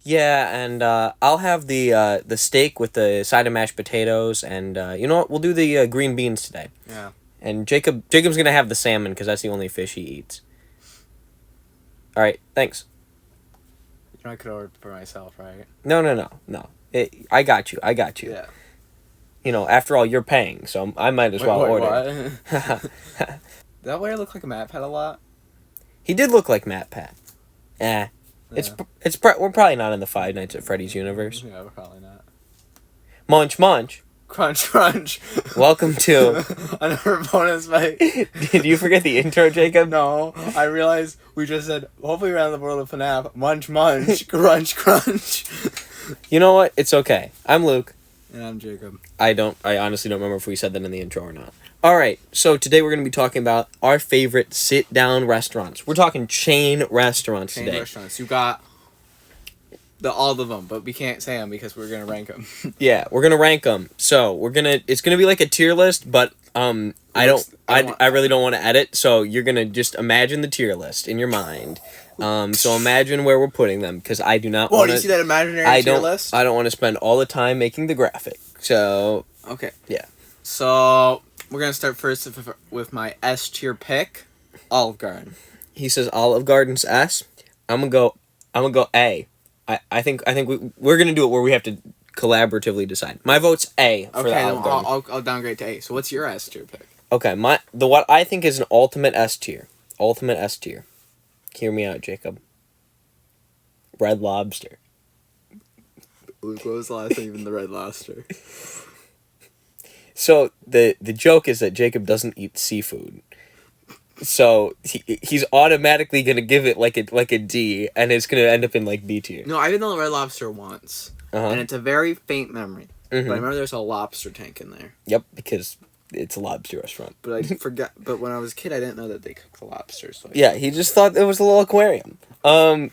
Yeah, and I'll have the steak with the side of mashed potatoes, and you know what? We'll do the green beans today. Yeah. And Jacob's gonna have the salmon because that's the only fish he eats. All right, thanks. You know, I could order for myself, right? No. I got you. I got you. Yeah. You know, after all, you're paying, so I might as well order. What? That way I look like a Matt Pet a lot. He did look like Matt Pat. Eh. Yeah. We're probably not in the Five Nights at Freddy's universe. Yeah, we're probably not. Munch. Crunch, crunch. Welcome to. Another bonus fight. Did you forget the intro, Jacob? No, I realized we just said, hopefully around the world of FNAF, munch, munch, crunch, crunch. You know what? It's okay. I'm Luke. And I'm Jacob. I honestly don't remember if we said that in the intro or not. Alright, so today we're going to be talking about our favorite sit-down restaurants. We're talking chain restaurants Chain today. restaurants. You got all of them, but we can't say them because we're going to rank them. Yeah, we're going to rank them. So, it's going to be like a tier list, but I really don't want to edit, so you're going to just imagine the tier list in your mind. So imagine where we're putting them, because I do not want to... do you see that imaginary tier list? I don't want to spend all the time making the graphic. So... Okay. Yeah. So, we're going to start first with my S tier pick, Olive Garden. He says Olive Garden's S. I'm gonna go A. I think we're gonna do it where we have to collaboratively decide. My vote's A for Okay, the then Olive Garden. I'll downgrade to A. So what's your S tier pick? Okay, what I think is an ultimate S tier. Ultimate S tier. Hear me out, Jacob. Red Lobster. Luke, what was the last name in the Red Lobster? So the joke is that Jacob doesn't eat seafood. So he's automatically gonna give it like a D, and it's gonna end up in like B tier. No, I've been to the Red Lobster once, and it's a very faint memory. But I remember there's a lobster tank in there. Yep, because it's a lobster restaurant. But I forgot. But when I was a kid, I didn't know that they cooked the lobster. So Yeah, he just thought it was a little aquarium. All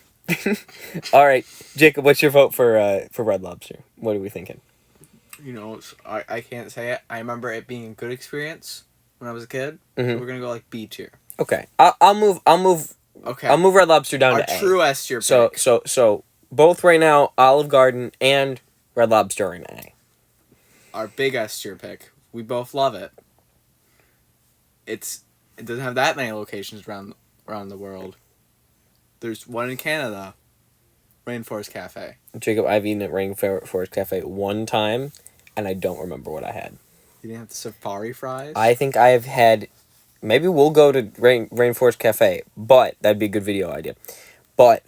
right, Jacob, what's your vote for Red Lobster? What are we thinking? You know, I can't say it. I remember it being a good experience when I was a kid. Mm-hmm. So we're gonna go like B tier. Okay, I'll move. Okay. I'll move Red Lobster down Our to A. true S tier pick. So both right now, Olive Garden and Red Lobster are in A. Our big S tier pick. We both love it. It doesn't have that many locations around the world. There's one in Canada, Rainforest Cafe. Jacob, I've eaten at Rainforest Cafe one time, and I don't remember what I had. You didn't have the safari fries? I think I have had. Maybe we'll go to Rainforest Cafe, but that'd be a good video idea. But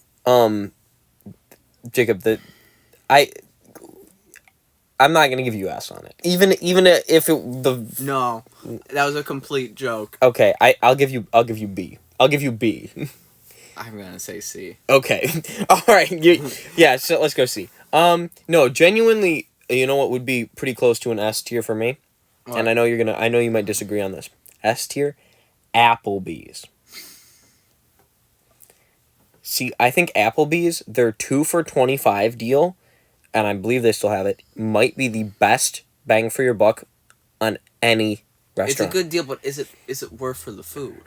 Jacob, I'm not gonna give you S on it. Even if it No, that was a complete joke. Okay, I'll give you B. I'll give you B. I'm gonna say C. Okay, all right. Yeah, so let's go C. No, genuinely, you know what would be pretty close to an S tier for me, What? and I know you might disagree on this. S tier, Applebee's. See, I think Applebee's, their 2 for $25 deal, and I believe they still have it, might be the best bang for your buck on any restaurant. It's a good deal, but is it worth for the food?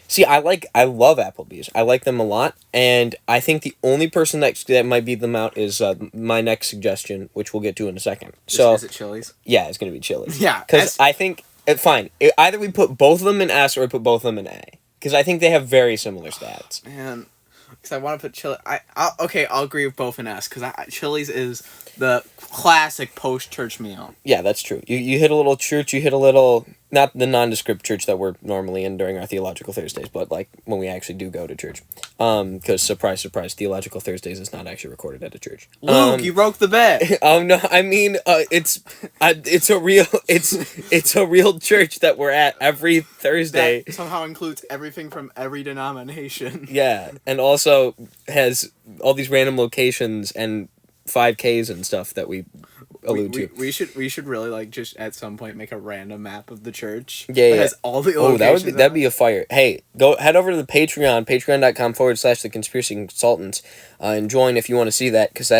See, I love Applebee's. I like them a lot, and I think the only person that might beat them out is my next suggestion, which we'll get to in a second. So Is it Chili's? yeah, it's gonna be Chili's. Yeah, because I think fine. Either we put both of them in S or we put both of them in A, because I think they have very similar stats. Man, because I want to put Chili. I'll agree with both in S because Chili's is the classic post-church meal. Yeah, that's true. You hit a little church. You hit a little, not the nondescript church that we're normally in during our Theological Thursdays, but like when we actually do go to church. Because surprise, Theological Thursdays is not actually recorded at a church. Luke, you broke the bet. No, I mean it's a real church that we're at every Thursday. That somehow includes everything from every denomination. Yeah, and also has all these random locations and 5Ks and stuff that we allude to. We should really like just at some point make a random map of the church. Yeah, that has all the locations. that'd be a fire. Hey, go head over to the Patreon, patreon.com/the conspiracy consultants, and join if you want to see that, because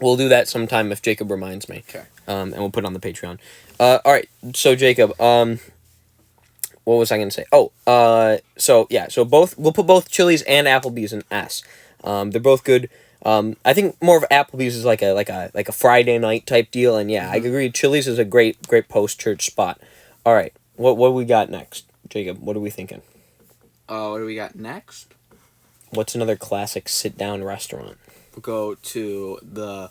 we'll do that sometime if Jacob reminds me. Okay. And we'll put it on the Patreon. All right. So Jacob, what was I gonna say? So we'll put both Chili's and Applebee's in S. They're both good. I think more of Applebee's is like a Friday night type deal, and yeah, I agree. Chili's is a great post church spot. All right, what we got next, Jacob? What are we thinking? What do we got next? What's another classic sit down restaurant? We'll go to the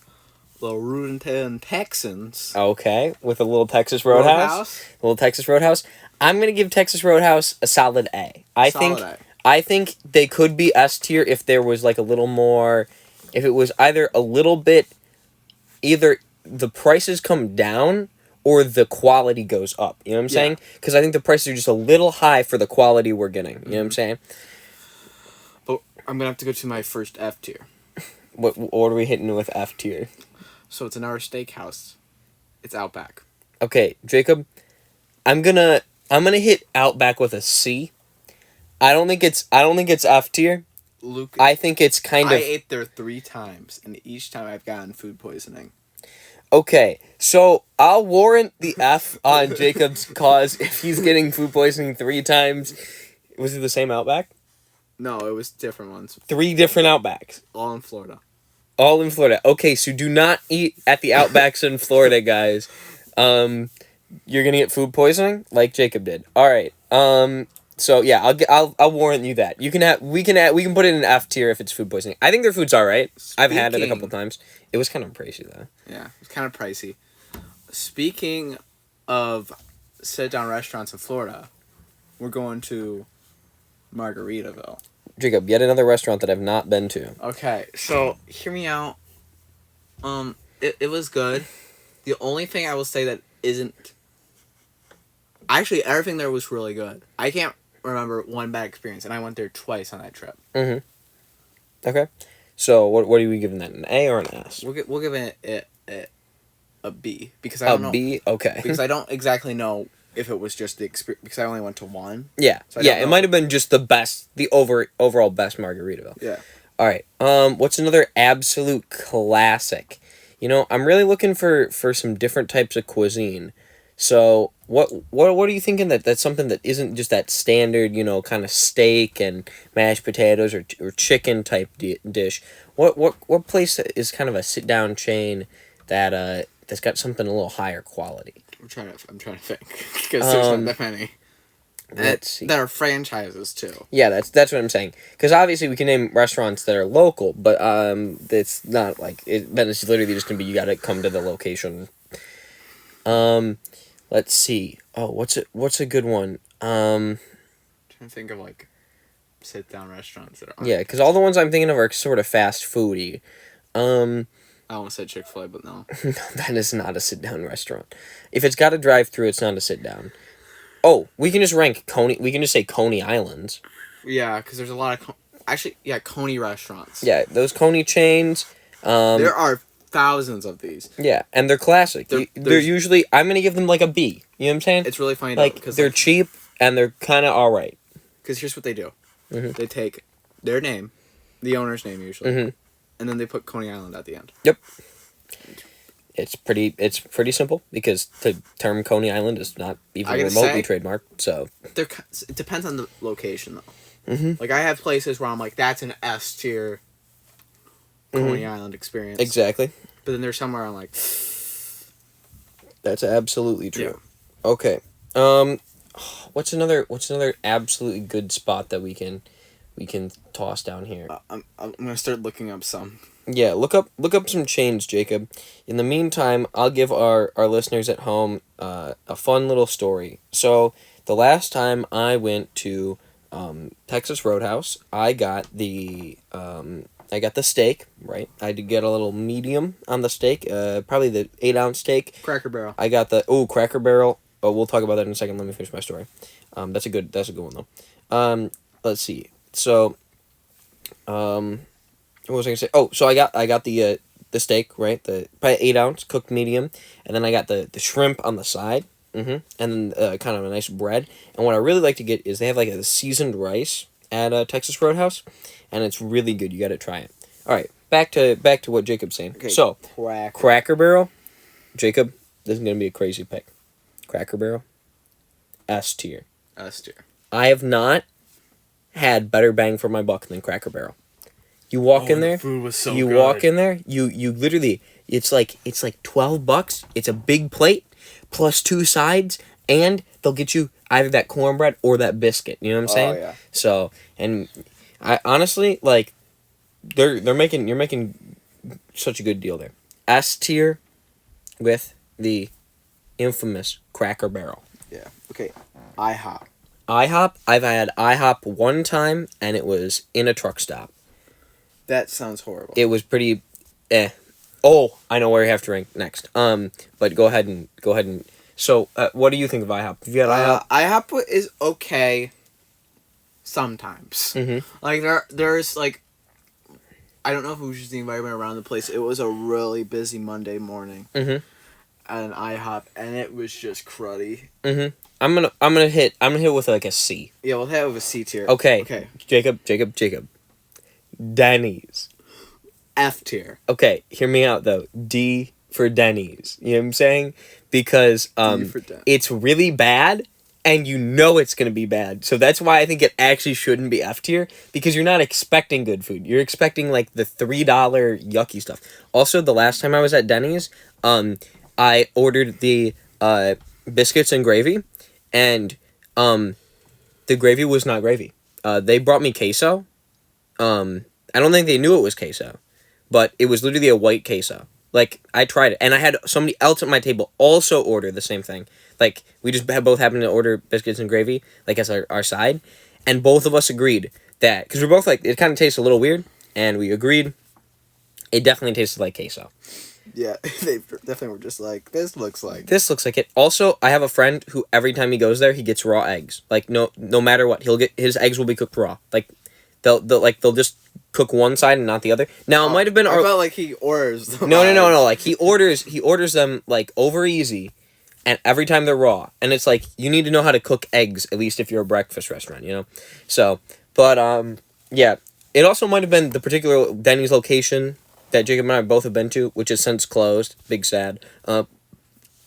Rudington Texans. Okay, with a little Texas Roadhouse. Little Texas Roadhouse. I'm gonna give Texas Roadhouse a solid A. I think they could be S tier if there was like a little more, if it was either a little bit, either the prices come down or the quality goes up. You know what I'm saying? Because I think the prices are just a little high for the quality we're getting. You know what I'm saying? But I'm gonna have to go to my first F tier. What are we hitting with F tier? So it's another steakhouse. It's Outback. Okay, Jacob, I'm gonna hit Outback with a C. I don't think it's F tier. Luke, I think it's kind of. I ate there 3 times, and each time I've gotten food poisoning. Okay, so I'll warrant the F on Jacob's cause if he's getting food poisoning 3 times. Was it the same Outback? No, it was different ones. 3 different Outbacks. All in Florida. All in Florida. Okay, so do not eat at the Outbacks in Florida, guys. You're gonna get food poisoning like Jacob did. All right. So yeah, I'll warrant you that. We can put it in F tier if it's food poisoning. I think their food's all right. I've had it a couple times. It was kind of pricey though. Yeah, it's kind of pricey. Speaking of sit down restaurants in Florida, we're going to Margaritaville. Jacob, yet another restaurant that I've not been to. Okay, so hear me out. It was good. The only thing I will say that isn't... Actually, everything there was really good. I can't remember one bad experience, and I went there twice on that trip. Mm-hmm. Okay. So, what are we giving that, an A or an S? We'll give it a B, because I don't know. A B? Okay. Because I don't exactly know if it was just the experience, because I only went to one. Yeah. So it might have been just the overall best Margaritaville. Yeah. All right. What's another absolute classic? You know, I'm really looking for some different types of cuisine. So, what are you thinking that's something that isn't just that standard, you know, kind of steak and mashed potatoes or chicken type dish? What place is kind of a sit down chain that's got something a little higher quality? I'm trying to think because there's not that many. Let's see. There are franchises too. Yeah, that's what I'm saying. Because obviously we can name restaurants that are local, but it's not like it. Then it's literally just gonna be you gotta come to the location. Let's see. Oh, what's a good one? I'm trying to think of like sit down restaurants that are. Yeah, because all the ones I'm thinking of are sort of fast foody. I almost said Chick-fil-A, but no. No, that is not a sit down restaurant. If it's got a drive through, it's not a sit down. Oh, we can just rank Coney. We can just say Coney Islands. Yeah, because there's a lot of Coney restaurants. Yeah, those Coney chains. There are thousands of these. Yeah, and they're classic. They're usually. I'm gonna give them like a B. You know what I'm saying? It's really funny, because they're cheap and they're kind of all right. Because here's what they do. Mm-hmm. They take their name, the owner's name usually, mm-hmm. and then they put Coney Island at the end. Yep. It's pretty simple because the term Coney Island is not even remotely trademarked. So it depends on the location though. Mm-hmm. Like I have places where I'm like, that's an S tier Coney Island experience. Exactly. But then there's somewhere I'm like, that's absolutely true. Yeah. Okay. What's another absolutely good spot that we can toss down here? I'm gonna start looking up some. Yeah, look up some chains, Jacob. In the meantime, I'll give our listeners at home a fun little story. So the last time I went to Texas Roadhouse, I got the steak, right? I did get a little medium on the steak, probably the 8-ounce steak. Cracker Barrel. I got the Cracker Barrel. Oh, we'll talk about that in a second. Let me finish my story. That's a good one though. Let's see. So, what was I gonna say? Oh, so I got the steak, right? The probably 8-ounce cooked medium, and then I got the shrimp on the side. And then kind of a nice bread. And what I really like to get is they have like a seasoned rice at Texas Roadhouse, and it's really good. You got to try it. All right, back to what Jacob's saying. Okay, so Cracker Barrel, Jacob, this is gonna be a crazy pick. Cracker Barrel, S tier. S tier. I have not had better bang for my buck than Cracker Barrel. You walk in the there. food was so you good. walk in there. You literally. It's like $12. It's a big plate plus 2 sides, and they'll get you either that cornbread or that biscuit. You know what I'm saying? Oh, yeah. So, and I honestly like, you're making such a good deal there. S tier, with the infamous Cracker Barrel. Yeah. Okay. IHOP. IHOP. I've had IHOP one time, and it was in a truck stop. That sounds horrible. It was pretty, Oh, I know where you have to rank next. But go ahead and. So, what do you think of IHOP? Have you had IHOP? IHOP is okay. Sometimes. Mhm. Like there's like, I don't know if it was just the environment around the place. It was a really busy Monday morning. Mhm. At an IHOP, and it was just cruddy. Mhm. I'm gonna hit with like a C. Yeah, we'll have a C tier. Okay. Okay. Jacob. Denny's. F tier. Okay, hear me out though. D for Denny's. You know what I'm saying? Because for Denny's. it's really bad, and you know it's gonna be bad. So that's why I think it actually shouldn't be F tier, because you're not expecting good food. You're expecting like the $3 yucky stuff. Also, the last time I was at Denny's, I ordered the biscuits and gravy, and the gravy was not gravy. They brought me queso. I don't think they knew it was queso, but it was literally a white queso. Like, I tried it, and I had somebody else at my table also order the same thing. Like, we just both happened to order biscuits and gravy, like, as our side, and both of us agreed that, because we're both like, it kind of tastes a little weird, and we agreed it definitely tasted like queso. Yeah, they definitely were just like, this looks like it. Also, I have a friend who every time he goes there, he gets raw eggs. Like, no matter what, his eggs will be cooked raw. Like, they'll just cook one side and not the other. Now, it might have been I felt like he orders them. No. Like, he orders them like over easy, and every time they're raw. And it's like, you need to know how to cook eggs, at least if you're a breakfast restaurant, you know. So, but yeah, it also might have been the particular Denny's location that Jacob and I both have been to, which is since closed. Big sad.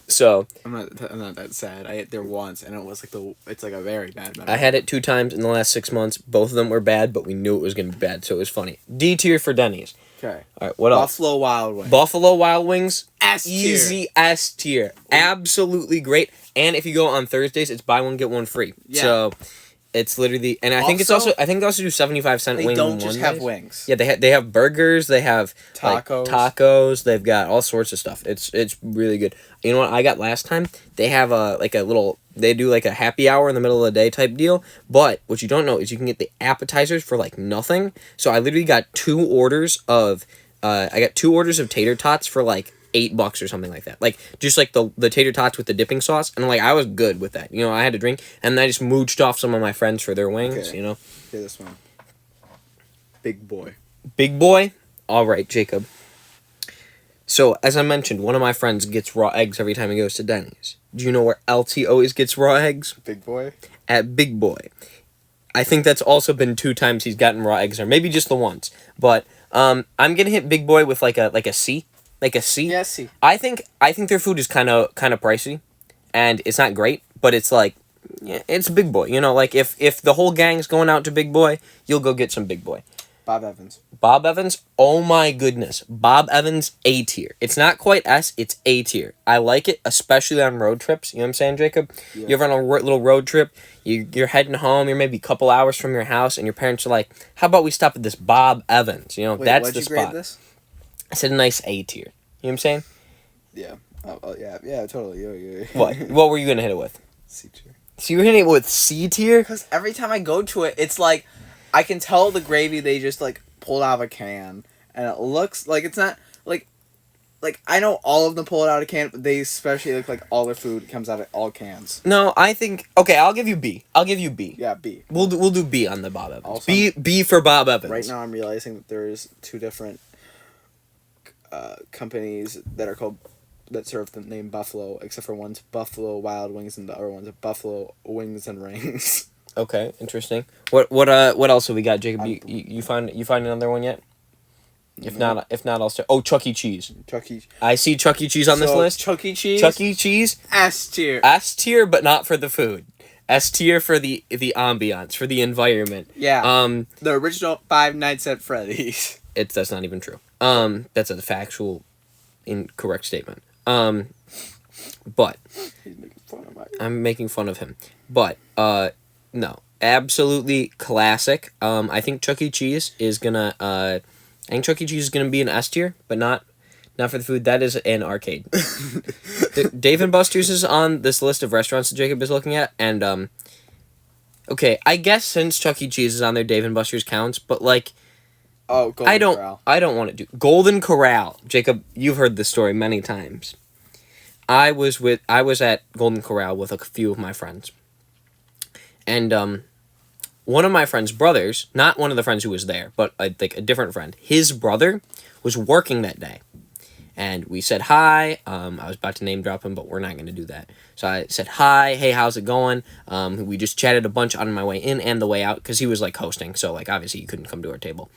So I'm not that sad. I ate there once, and it was like it's like a very bad memory. I had it 2 times in the last 6 months. Both of them were bad, but we knew it was gonna be bad, so it was funny. D tier for Denny's. Okay. All right. What else? Buffalo Wild Wings. Buffalo Wild Wings. S tier. Easy S tier. Absolutely great. And if you go on Thursdays, it's buy one get one free. Yeah. So it's literally, and I think they also do 75-cent wings. They don't just have wings. Yeah, they have burgers. They have tacos. Tacos. They've got all sorts of stuff. It's really good. You know what I got last time? They have they do like a happy hour in the middle of the day type deal. But what you don't know is you can get the appetizers for like nothing. So I literally got 2 orders of tater tots for like $8 or something like that. Like, just like the tater tots with the dipping sauce, and like, I was good with that. You know, I had to drink, and then I just mooched off some of my friends for their wings. Okay. You know. Okay, this one. Big Boy. Big Boy. All right, Jacob. So, as I mentioned, one of my friends gets raw eggs every time he goes to Denny's. Do you know where LT always gets raw eggs? Big Boy. At Big Boy. I think that's also been 2 times he's gotten raw eggs, or maybe just the once. But I'm gonna hit Big Boy with like a C. Like a C. Yeah, C. I think their food is kind of pricey, and it's not great, but it's like, yeah, it's Big Boy. You know, like if the whole gang's going out to Big Boy, you'll go get some Big Boy. Bob Evans. Bob Evans. Oh my goodness, Bob Evans A tier. It's not quite S. It's A tier. I like it, especially on road trips. You know what I'm saying, Jacob? Yeah. You're on a little road trip. You're heading home. You're maybe a couple hours from your house, and your parents are like, "How about we stop at this Bob Evans?" You know, wait, that's what'd the you spot. Grade this? I said a nice A tier. You know what I'm saying? Yeah. Yeah, totally. Yeah. What were you gonna hit it with? C tier. So you're hitting it with C tier? Because every time I go to it, it's like, I can tell the gravy they just like pulled out of a can, and it looks like it's not like I know all of them pull it out of a can, but they especially look like all their food comes out of all cans. No, I think okay. I'll give you B. Yeah, B. We'll do B on the Bob Evans. Also, B for Bob Evans. Right now, I'm realizing that there's 2 different companies that serve the name Buffalo, except for one's Buffalo Wild Wings and the other one's Buffalo Wings and Rings. Okay, interesting. What else have we got, Jacob? You find another one yet? If not, I'll start. Oh, Chuck E. Cheese. I see Chuck E. Cheese on this list. Chuck E. Cheese. Chuck E. Cheese. S tier. S tier, but not for the food. S tier for the ambiance, for the environment. Yeah. The original Five Nights at Freddy's. That's not even true. That's a factual incorrect statement. But He's making fun of I'm making fun of him. But no, absolutely classic. I think Chuck E. Cheese is gonna be an S tier, but not for the food. That is an arcade. Dave and Buster's is on this list of restaurants that Jacob is looking at, and okay, I guess since Chuck E. Cheese is on there, Dave and Buster's counts, but like. Oh, Golden Corral. I don't want to do Golden Corral. Jacob, you've heard this story many times. I was at Golden Corral with a few of my friends. And one of my friend's brothers, not one of the friends who was there, but like a different friend, his brother was working that day. And we said hi. I was about to name drop him, but we're not going to do that. So I said hi, hey, how's it going? We just chatted a bunch on my way in and the way out because he was like hosting. So like obviously he couldn't come to our table.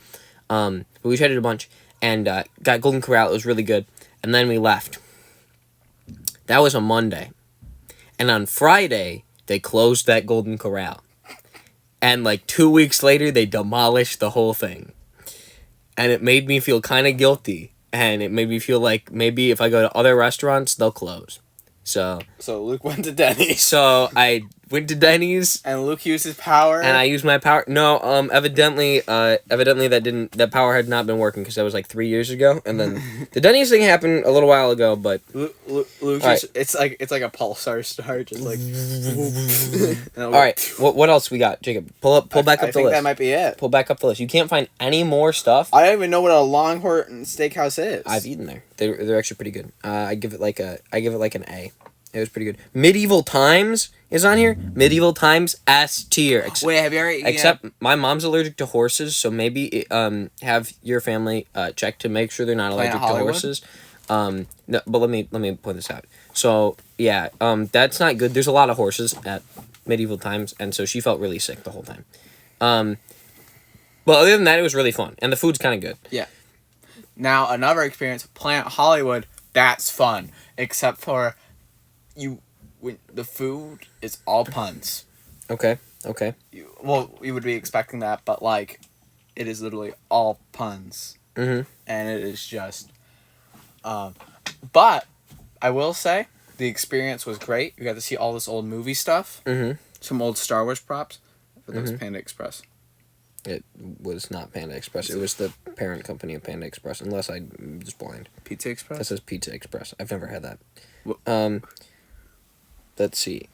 But we chatted a bunch and got Golden Corral. It was really good. And then we left. That was a Monday. And on Friday, they closed that Golden Corral. And like 2 weeks later, they demolished the whole thing. And it made me feel kind of guilty. And it made me feel like maybe if I go to other restaurants, they'll close. So Luke went to Denny's. So I went to Denny's. And Luke used his power. And I used my power. No, evidently that power had not been working because that was like 3 years ago. And then the Denny's thing happened a little while ago, but Luke, right. it's like a pulsar star, just like. All right, what else we got, Jacob? Pull back up the list. I think that might be it. Pull back up the list. You can't find any more stuff. I don't even know what a Longhorn Steakhouse is. I've eaten there. They're actually pretty good. I give it like an A. It was pretty good. Medieval Times is on here. Medieval Times S tier. Wait, have you ever eaten? Except my mom's allergic to horses, so maybe have your family check to make sure they're not allergic to horses. No, but let me point this out. So yeah, that's not good. There's a lot of horses at Medieval Times, and so she felt really sick the whole time. But other than that, it was really fun, and the food's kind of good. Yeah. Now another experience, Planet Hollywood. That's fun, except for. When the food is all puns. Okay. You would be expecting that, but like, it is literally all puns. Mm-hmm. And it is just, but I will say the experience was great. You got to see all this old movie stuff. Mm-hmm. Some old Star Wars props. But that was Panda Express. It was not Panda Express. It was the parent company of Panda Express, unless I'm just blind. Pizza Express? That says Pizza Express. I've never had that. What? Let's see.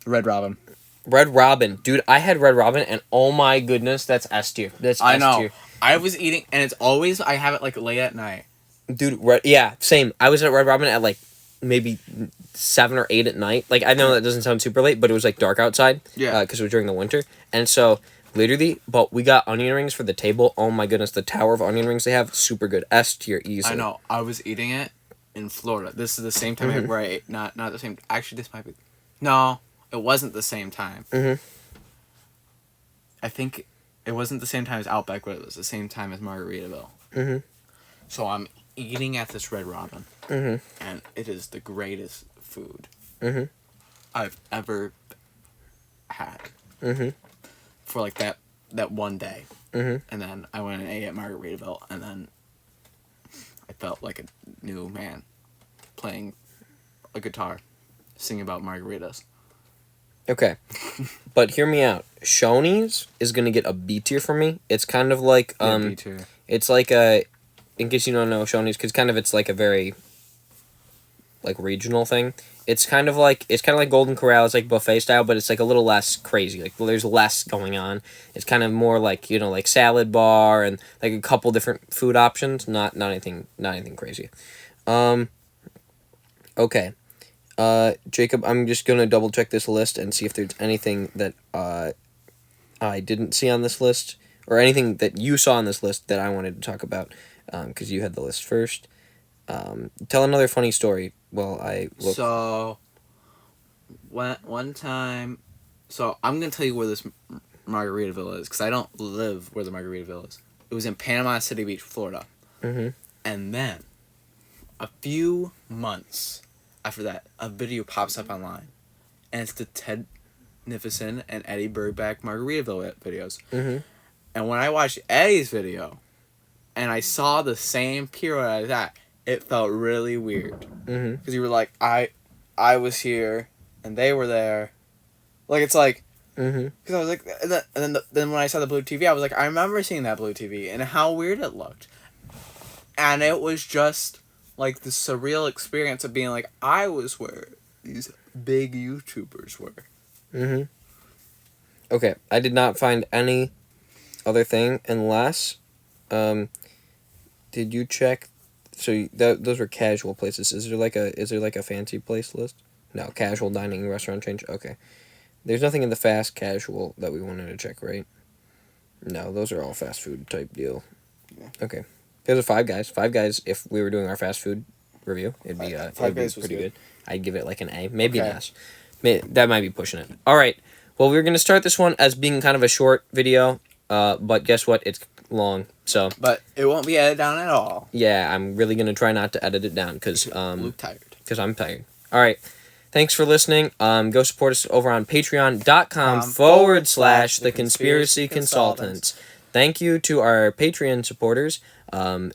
Red Robin. Red Robin. Dude, I had Red Robin, and oh my goodness, that's S tier. That's I S know. tier. I was eating, and it's always, I have it like late at night. Dude, yeah, same. I was at Red Robin at like maybe 7 or 8 at night. Like, I know that doesn't sound super late, but it was like dark outside. Yeah. Because it was during the winter. And so, literally, but we got onion rings for the table. Oh my goodness, the tower of onion rings they have, super good. S tier easily. I know. I was eating it in Florida. This is the same time where I ate, not the same. Actually, this might be. No, it wasn't the same time. Mm-hmm. I think it wasn't the same time as Outback, but it was the same time as Margaritaville. Mm-hmm. So I'm eating at this Red Robin, and it is the greatest food I've ever had. For like that one day, and then I went and ate at Margaritaville, and then I felt like a new man playing a guitar, singing about margaritas. Okay. But hear me out. Shoney's is going to get a B tier for me. It's kind of like B tier. It's like a, in case you don't know Shoney's, cuz it's like a very like regional thing. It's kind of like Golden Corral. It's like buffet style, but it's like a little less crazy. Like there's less going on. It's kind of more like, you know, like salad bar and like a couple different food options. Not anything crazy. Okay. Jacob, I'm just gonna double check this list and see if there's anything that I didn't see on this list, or anything that you saw on this list that I wanted to talk about, because you had the list first. Tell another funny story while I look. So, one time, so I'm gonna tell you where this Margaritaville is, because I don't live where the Margaritaville is. It was in Panama City Beach, Florida. And then, a few months after that, a video pops up online, and it's the Ted Nicholson and Eddie Bergback Margaritaville videos. Mm-hmm. And when I watched Eddie's video, and I saw the same pirouette as that, it felt really weird. Mm-hmm. Because you were like, I was here, and they were there. Like, it's like, Mm-hmm. because I was like, and then when I saw the blue TV, I was like, I remember seeing that blue TV, and how weird it looked. And it was just, like, the surreal experience of being like, I was where these big YouTubers were. Mm-hmm. Okay, I did not find any other thing unless, did you check? So those were casual places. Is there like a fancy place list? No, casual dining restaurant change. Okay, there's nothing in the fast casual that we wanted to check, right? No, those are all fast food type deal. Yeah. Okay, there's a Five Guys. Five Guys. If we were doing our fast food review, it'd be Five Guys was pretty good. I'd give it like an A, maybe Okay. an S. That might be pushing it. All right. Well, we're gonna start this one as being kind of a short video, but guess what? It's long. So But it won't be edited down at all. yeah, I'm really gonna try not to edit it down because Luke tired. I'm tired. All right. Thanks for listening. Go support us over on patreon.com / the Conspiracy Consultants. Thank you to our Patreon supporters,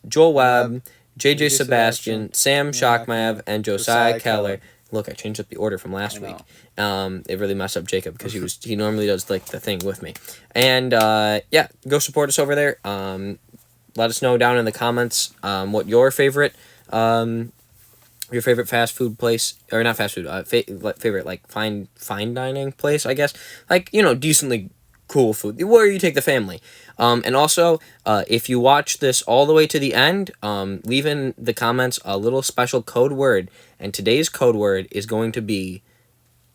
Joel Webb, JJ Sebastian, Sam Shockmav, and Josiah Keller. Look, I changed up the order from last week. It really messed up Jacob because he normally does like the thing with me. And yeah, go support us over there. Let us know down in the comments what your favorite fast food place, or not fast food, favorite like fine dining place, I guess, like, you know, decently cool food where you take the family. And also, if you watch this all the way to the end, leave in the comments a little special code word, and today's code word is going to be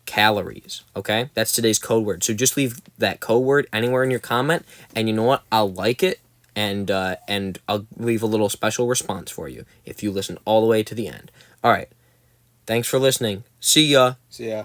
calories. Okay, that's today's code word. So just leave that code word anywhere in your comment, and you know what? I'll like it, and I'll leave a little special response for you if you listen all the way to the end. All right. Thanks for listening. See ya. See ya.